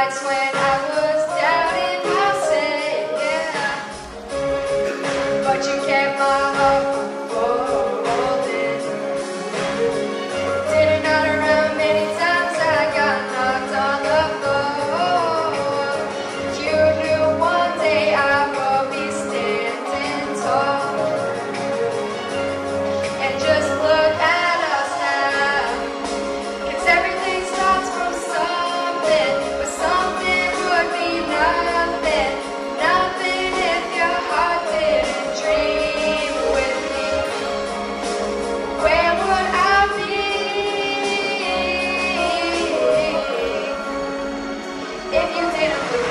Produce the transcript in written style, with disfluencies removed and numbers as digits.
nights when I was doubting myself, yeah. But you kept my heart from falling. Didn't not around many times I got knocked on the floor. You knew one day I would be standing tall. And just look at us now, 'cause everything starts from something, but something would be nothing, nothing if your heart didn't dream with me. Where would I be if you didn't believe?